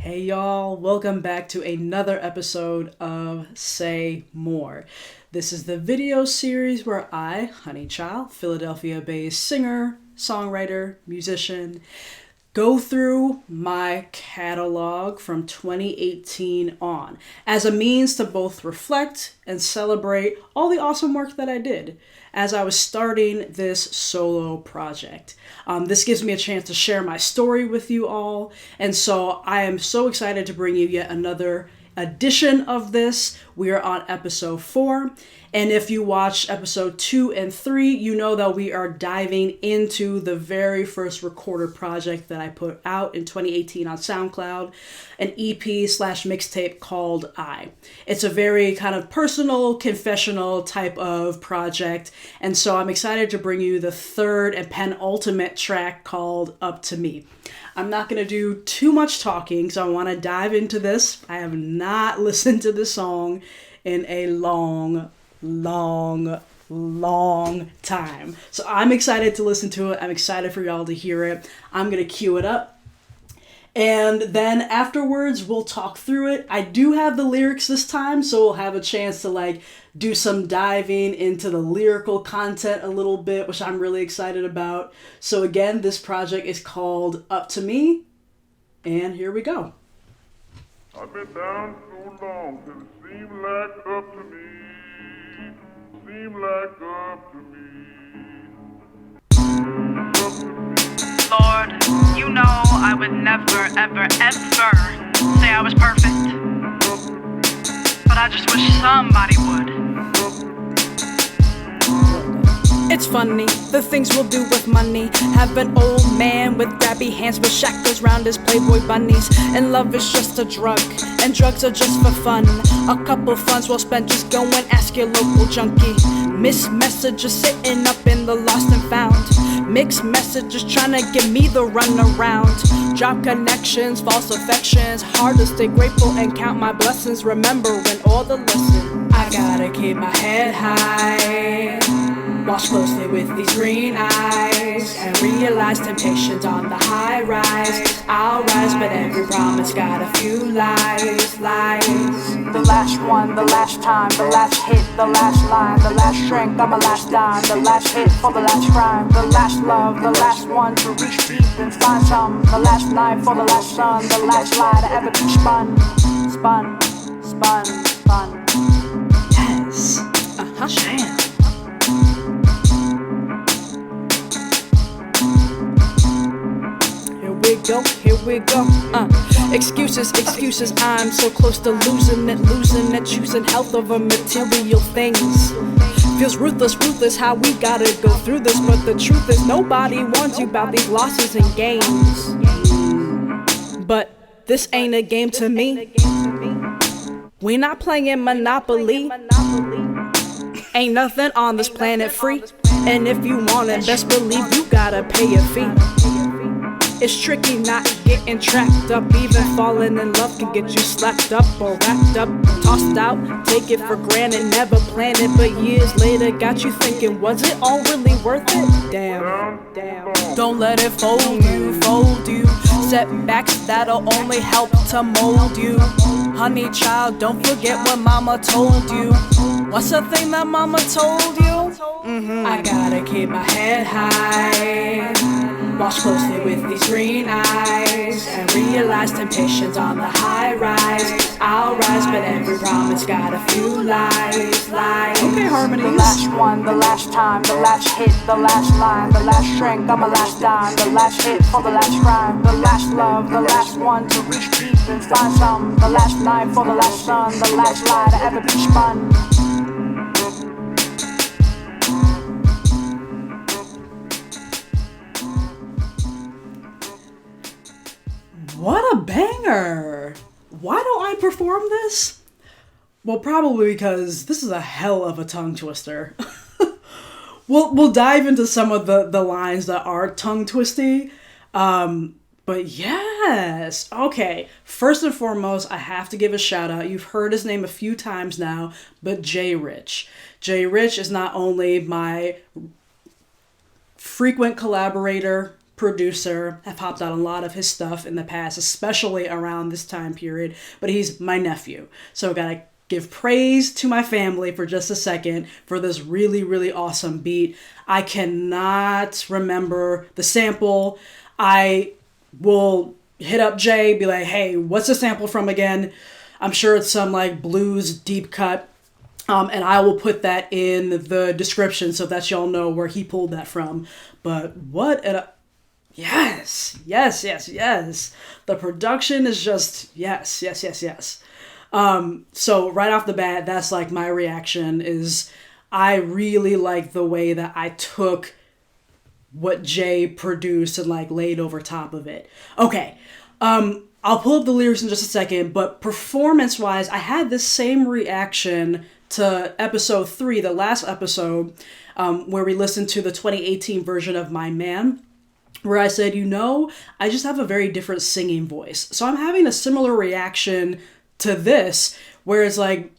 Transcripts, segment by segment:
Hey y'all, welcome back to another episode of Say More. This is the video series where I, Honey Child, Philadelphia-based singer, songwriter, musician, go through my catalog from 2018 on as a means to both reflect and celebrate all the awesome work that I did as I was starting this solo project. This gives me a chance to share my story with you all, and so I am so excited to bring you yet another edition of this. We are on episode 4, and if you watched episode 2 and 3, you know that we are diving into the very first recorded project that I put out in 2018 on SoundCloud, an EP/mixtape called I. It's a very kind of personal, confessional type of project, and so I'm excited to bring you the third and penultimate track called Up to Me. I'm not going to do too much talking, so I want to dive into this. I have not listened to this song in a long time. So I'm excited to listen to it. I'm excited for y'all to hear it. I'm going to cue it up. And then afterwards, we'll talk through it. I do have the lyrics this time, so we'll have a chance to do some diving into the lyrical content a little bit, which I'm really excited about. So again, this project is called Up to Me, and here we go. I've been down so long, till it seemed like up to me. Seemed like up to me. Lord, you know I would never, ever, ever say I was perfect. But I just wish somebody would. It's funny, the things we'll do with money. Have an old man with grabby hands with shackles round his Playboy bunnies. And love is just a drug, and drugs are just for fun. A couple funds well spent, just go and ask your local junkie. Missed messages sitting up in the lost and found. Mixed messages trying to give me the runaround. Drop connections, false affections. Hard to stay grateful and count my blessings. Remembering all the lessons. I gotta keep my head high. Watch closely with these green eyes and realize temptation's on the high rise. I'll rise, but every promise got a few lies. The last one, the last time, the last hit, the last line, the last shrink, I'm a last dime, the last hit for the last crime, the last love, the last one to reach deep and find some, the last night for the last sun, the last lie to ever be spun. Yes. Jam. Here we go. Excuses, I'm so close to losing it, choosing health over material things. Feels ruthless how we gotta go through this, but the truth is nobody warns you about these losses and gains. But this ain't a game to me. We not playing Monopoly. Ain't nothing on this planet free, and if you want it, best believe you gotta pay a fee. It's tricky not getting trapped up. Even falling in love can get you slapped up or wrapped up, tossed out. Take it for granted, never planned it, but years later got you thinking, was it all really worth it? Damn. Don't let it fold you. Setbacks that'll only help to mold you. Honey child, don't forget what mama told you. What's the thing that mama told you? I gotta keep my head high. Watch closely with these green eyes and realize temptation's on the high rise. I'll rise, but every promise got a few lies. Okay, harmonies. The last one, the last time, the last hit, the last line, the last shrink, I'm a last dime, the last hit for the last crime, the last love, the last one to reach deep and find some, the last night for the last sun, the last lie to ever be spun. What a banger! Why don't I perform this? Well, probably because this is a hell of a tongue twister. We'll dive into some of the lines that are tongue twisty. But yes, okay. First and foremost, I have to give a shout out. You've heard his name a few times now, but Jae Rich. Jae Rich is not only my frequent collaborator, producer. I've hopped on a lot of his stuff in the past, especially around this time period, but he's my nephew. So I gotta give praise to my family for just a second for this really, really awesome beat. I cannot remember the sample. I will hit up Jay, be like, hey, what's the sample from again? I'm sure it's some like blues deep cut. And I will put that in the description so that y'all know where he pulled that from. But what yes. The production is just yes. So right off the bat, that's like my reaction is I really like the way that I took what Jay produced and like laid over top of it. Okay. I'll pull up the lyrics in just a second, but performance-wise, I had this same reaction to episode 3, the last episode, where we listened to the 2018 version of My Man, where I said, I just have a very different singing voice. So I'm having a similar reaction to this, where it's like,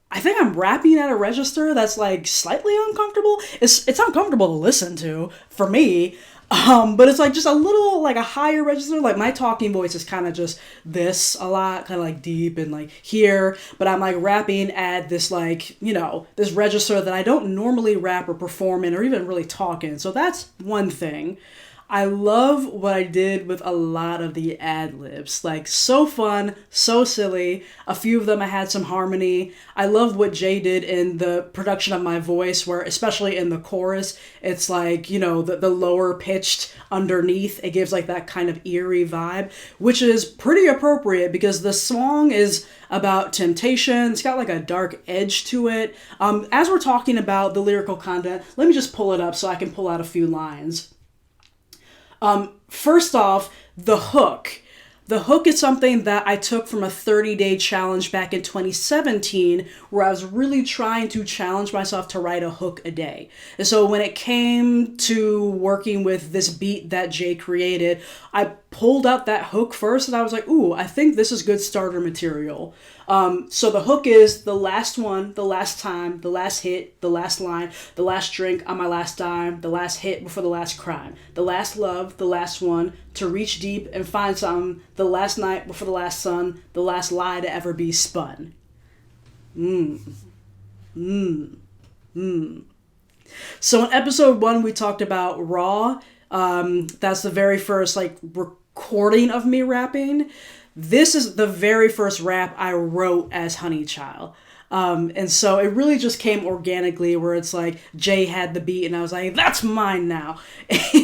I think I'm rapping at a register that's like slightly uncomfortable. It's uncomfortable to listen to for me. But it's like just a little like a higher register. Like my talking voice is kind of just this a lot, kind of like deep and like here, but I'm like rapping at this like, this register that I don't normally rap or perform in or even really talk in. So that's one thing. I love what I did with a lot of the ad-libs. Like, so fun, so silly. A few of them I had some harmony. I love what Jay did in the production of my voice, where, especially in the chorus, it's like, the lower pitched underneath. It gives like that kind of eerie vibe, which is pretty appropriate because the song is about temptation. It's got like a dark edge to it. As we're talking about the lyrical content, let me just pull it up so I can pull out a few lines. First off, the hook. The hook is something that I took from a 30-day challenge back in 2017, where I was really trying to challenge myself to write a hook a day. And so when it came to working with this beat that Jay created, I pulled out that hook first and I was like, ooh, I think this is good starter material. So the hook is the last one, the last time, the last hit, the last line, the last drink on my last dime, the last hit before the last crime, the last love, the last one, to reach deep and find something, the last night before the last sun, the last lie to ever be spun. So in episode 1, we talked about Raw. That's the very first like recording of me rapping. This is the very first rap I wrote as Honey Child. And so it really just came organically, where it's like Jay had the beat and I was like, that's mine now,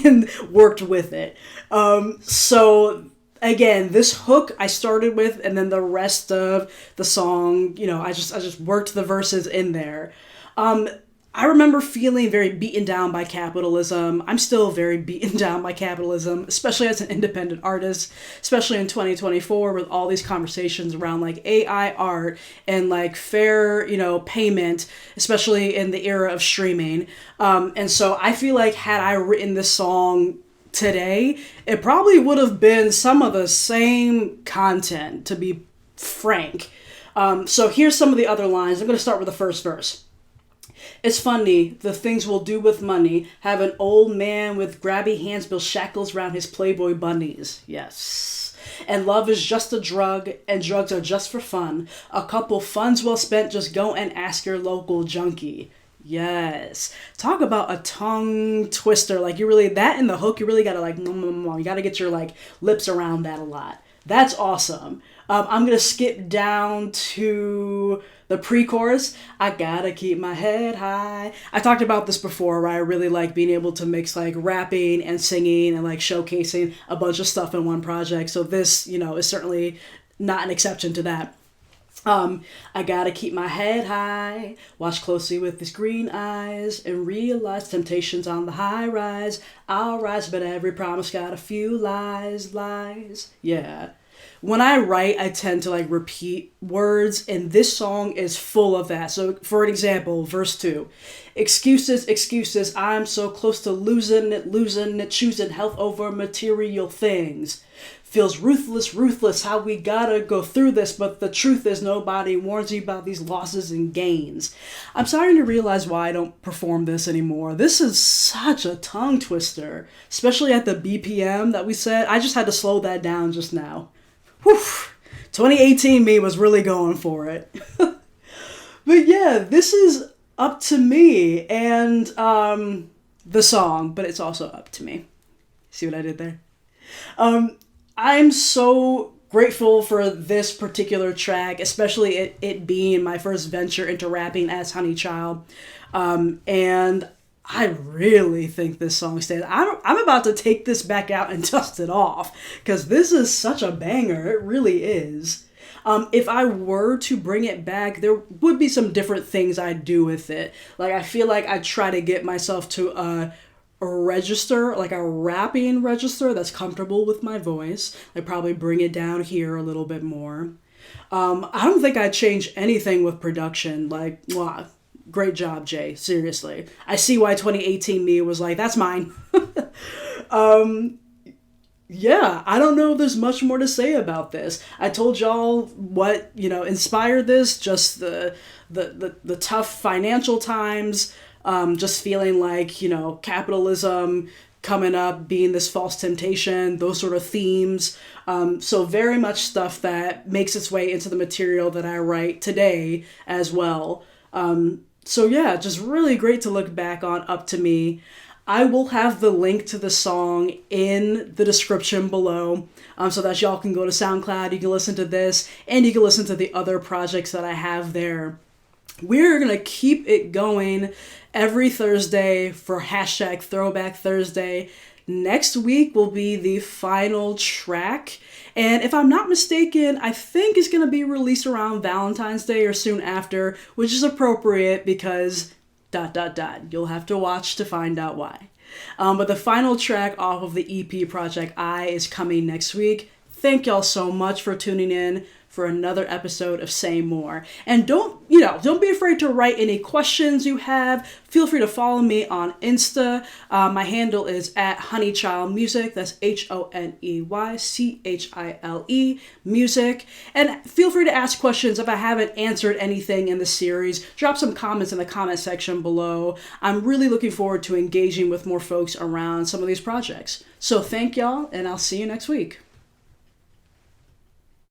and worked with it. So again, this hook I started with, and then the rest of the song, I just worked the verses in there. I remember feeling very beaten down by capitalism. I'm still very beaten down by capitalism, especially as an independent artist, especially in 2024 with all these conversations around like AI art and like fair, payment, especially in the era of streaming. And so I feel like had I written this song today, it probably would have been some of the same content, to be frank. So here's some of the other lines. I'm going to start with the first verse. It's funny, the things we'll do with money. Have an old man with grabby hands build shackles around his Playboy bunnies. Yes. And love is just a drug, and drugs are just for fun. A couple funds well spent, just go and ask your local junkie. Yes. Talk about a tongue twister. Like that in the hook, you really gotta like, you gotta get your like lips around that a lot. That's awesome. I'm gonna skip down to the pre-chorus. I gotta keep my head high. I talked about this before, where I really like being able to mix like rapping and singing and like showcasing a bunch of stuff in one project. So this, is certainly not an exception to that. I gotta keep my head high, watch closely with his green eyes, and realize temptation's on the high rise. I'll rise, but every promise got a few lies. Yeah. When I write, I tend to like repeat words, and this song is full of that. So for example, verse 2, excuses, I'm so close to losing it, choosing health over material things. Feels ruthless, ruthless, how we gotta go through this, but the truth is nobody warns you about these losses and gains. I'm starting to realize why I don't perform this anymore. This is such a tongue twister, especially at the BPM that we said. I just had to slow that down just now. Whew. 2018 me was really going for it. But yeah, this is Up to Me, and the song, but it's also up to me. See what I did there? I'm so grateful for this particular track, especially it being my first venture into rapping as Honey Child. And I really think this song stands. I'm about to take this back out and dust it off, because this is such a banger. It really is. If I were to bring it back, there would be some different things I'd do with it. Like, I feel like I'd try to get myself to a register, like a rapping register that's comfortable with my voice. I'd probably bring it down here a little bit more. I don't think I'd change anything with production. Like, wow, great job, Jay. Seriously. I see why 2018 me was like, that's mine. Yeah, I don't know if there's much more to say about this. I told y'all what, inspired this, just the tough financial times, just feeling like, capitalism coming up, being this false temptation, those sort of themes. So very much stuff that makes its way into the material that I write today as well. So yeah, just really great to look back on Up to Me. I will have the link to the song in the description below, so that y'all can go to SoundCloud, you can listen to this, and you can listen to the other projects that I have there. We're going to keep it going every Thursday for hashtag Throwback Thursday. Next week will be the final track, and if I'm not mistaken, I think it's going to be released around Valentine's Day or soon after, which is appropriate because ... You'll have to watch to find out why. But the final track off of the EP Project I is coming next week. Thank y'all so much for tuning in for another episode of Say More. And don't be afraid to write any questions you have. Feel free to follow me on Insta. My handle is @honeychildmusic. That's HONEYCHILE music. And feel free to ask questions if I haven't answered anything in the series. Drop some comments in the comment section below. I'm really looking forward to engaging with more folks around some of these projects. So thank y'all, and I'll see you next week.